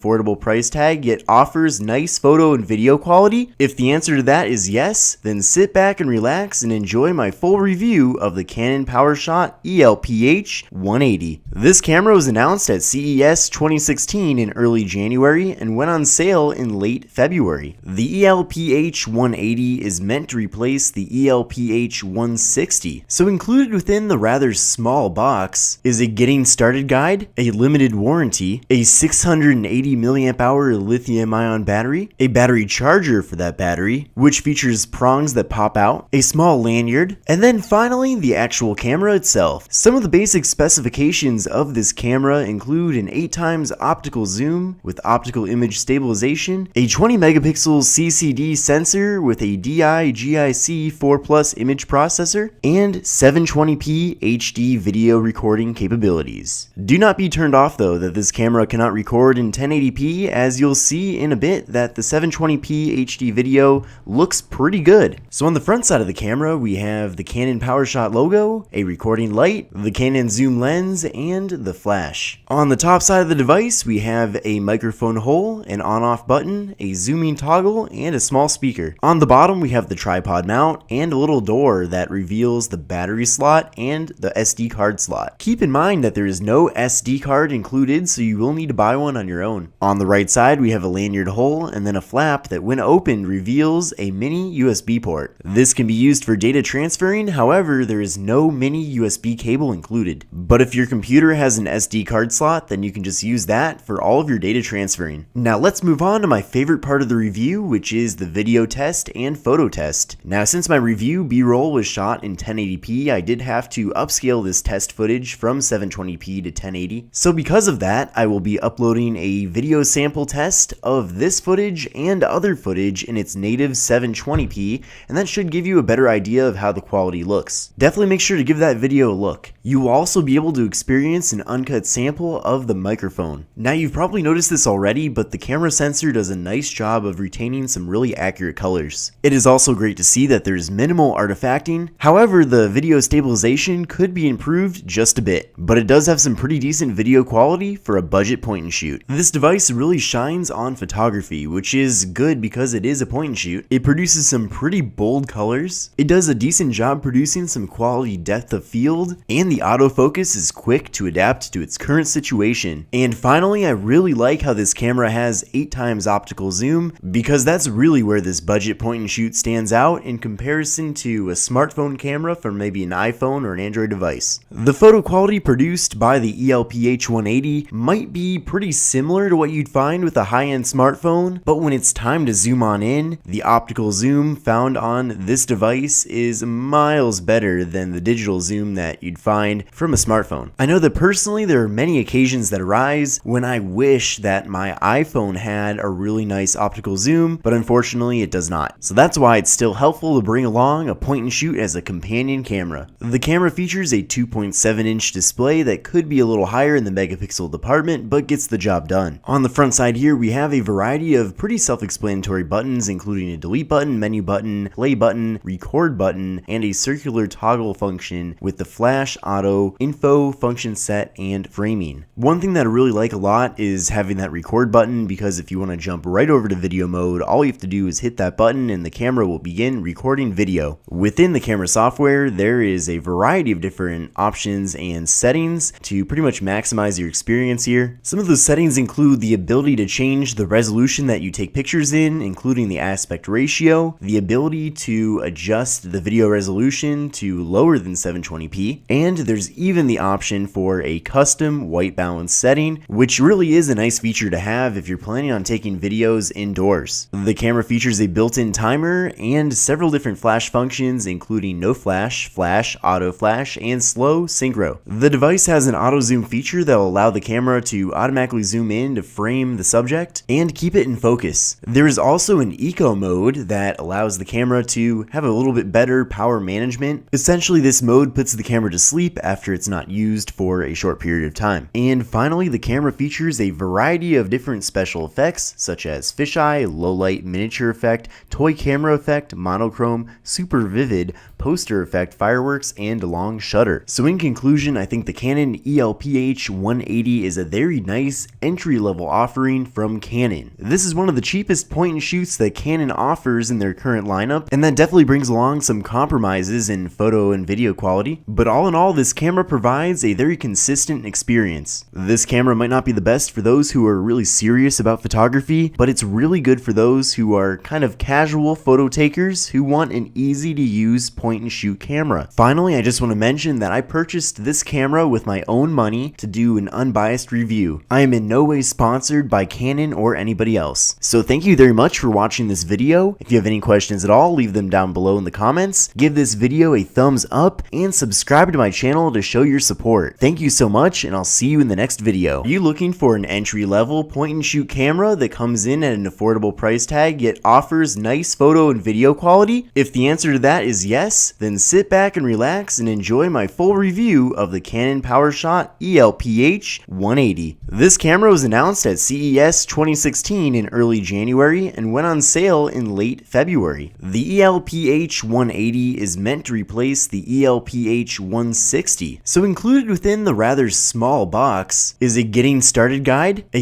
affordable price tag yet offers nice photo and video quality? If the answer to that is yes, then sit back and relax and enjoy my full review of the Canon PowerShot ELPH 180. This camera was announced at CES 2016 in early January and went on sale in late February. The ELPH 180 is meant to replace the ELPH 160, so included within the rather small box is a getting started guide, a limited warranty, a 680 mAh lithium-ion battery, a battery charger for that battery, which features prongs that pop out, a small lanyard, and then finally the actual camera itself. Some of the basic specifications of this camera include an 8x optical zoom with optical image stabilization, a 20 megapixel CCD sensor with a DI-GIC 4+ image processor, and 720p HD video recording capabilities. Do not be turned off though that this camera cannot record in 1080p, as you'll see in a bit that the 720p HD video looks pretty good. So on the front side of the camera we have the Canon PowerShot logo, a recording light, the Canon zoom lens, and the flash. On the top side of the device we have a microphone hole, an on-off button, a zooming toggle, and a small speaker. On the bottom we have the tripod mount and a little door that reveals the battery slot and the SD card slot. Keep in mind that there is no SD card included, so you will need to buy one on your own. On the right side we have a lanyard hole and then a flap that when opened reveals a mini USB port. This can be used for data transferring, however there is no mini USB cable included. But if your computer has an SD card slot, then you can just use that for all of your data transferring. Now let's move on to my favorite part of the review, which is the video test and photo test. Now since my review B-roll was shot in 1080p, I did have to upscale this test footage from 720p to 1080. So because of that, I will be uploading a video sample test of this footage and other footage in its native 720p, and that should give you a better idea of how the quality looks. Definitely make sure to give that video a look. You will also be able to experience an uncut sample of the microphone. Now you've probably noticed this already, but the camera sensor does a nice job of retaining some really accurate colors. It is also great to see that there's minimal artifacting. However, the video stabilization could be improved just a bit, but it does have some pretty decent video quality for a budget point and shoot. This device really shines on photography, which is good because it is a point and shoot. It produces some pretty bold colors. It does a decent job producing some quality depth of field, and the autofocus is quick to adapt to its current situation. And finally, I really like how this camera has 8x optical zoom, because that's really where this budget point and shoot stands out in comparison to a smartphone camera from maybe an iPhone or an Android device. The photo quality produced by the ELPH 180 might be pretty similar to what you'd find with a high-end smartphone, but when it's time to zoom on in, the optical zoom found on this device is miles better than the digital zoom that you'd find from a smartphone. I know that personally there are many occasions that arise when I wish that my iPhone had a really nice optical zoom, but unfortunately it does not. So that's why it's still helpful to bring along a point and shoot as a companion camera. The camera features a 2.7-inch display that could be a little higher in the megapixel department, but gets the job done. On the front side here we have a variety of pretty self-explanatory buttons, including a delete button, menu button, play button, record button, and a circular toggle function with the flash, auto, info, function set, and framing. One thing that I really like a lot is having that record button, because if you want to jump right over to video mode, all you have to do is hit that button and the camera will begin recording video. Within the camera software, there is a variety of different options and settings to pretty much maximize your experience here. Some of those settings include the ability to change the resolution that you take pictures in, including the aspect ratio, the ability to adjust the video resolution to lower than 720p, and there's even the option for a custom white balance setting, which really is a nice feature to have if you're planning on taking videos indoors. The camera features a built-in timer and several different flash functions, including no flash, flash, auto flash, and slow synchro. The device has an auto zoom feature that will allow the camera to automatically zoom in to frame the subject and keep it in focus. There is also an eco mode that allows the camera to have a little bit better power management. Essentially, this mode puts the camera to sleep after it's not used for a short period of time. And finally, the camera features a variety of different special effects, such as fisheye, low light miniature effect, toy camera effect, monochrome, super vivid, poster effect, fireworks, and long shutter. So in conclusion, I think the Canon ELPH 180 is a very nice entry-level entry-level offering from Canon. This is one of the cheapest point-and-shoots that Canon offers in their current lineup, and that definitely brings along some compromises in photo and video quality, but all in all, this camera provides a very consistent experience. This camera might not be the best for those who are really serious about photography, but it's really good for those who are kind of casual photo takers who want an easy-to-use point-and-shoot camera. Finally, I just want to mention that I purchased this camera with my own money to do an unbiased review. I am in no way sponsored by Canon or anybody else. So thank you very much for watching this video. If you have any questions at all, leave them down below in the comments. Give this video a thumbs up and subscribe to my channel to show your support. Thank you so much, and I'll see you in the next video. Are you looking for an entry-level point-and-shoot camera that comes in at an affordable price tag yet offers nice photo and video quality? If the answer to that is yes, then sit back and relax and enjoy my full review of the Canon PowerShot ELPH 180. This camera was announced at CES 2016 in early January and went on sale in late February. The ELPH 180 is meant to replace the ELPH 160, so included within the rather small box is a getting started guide, a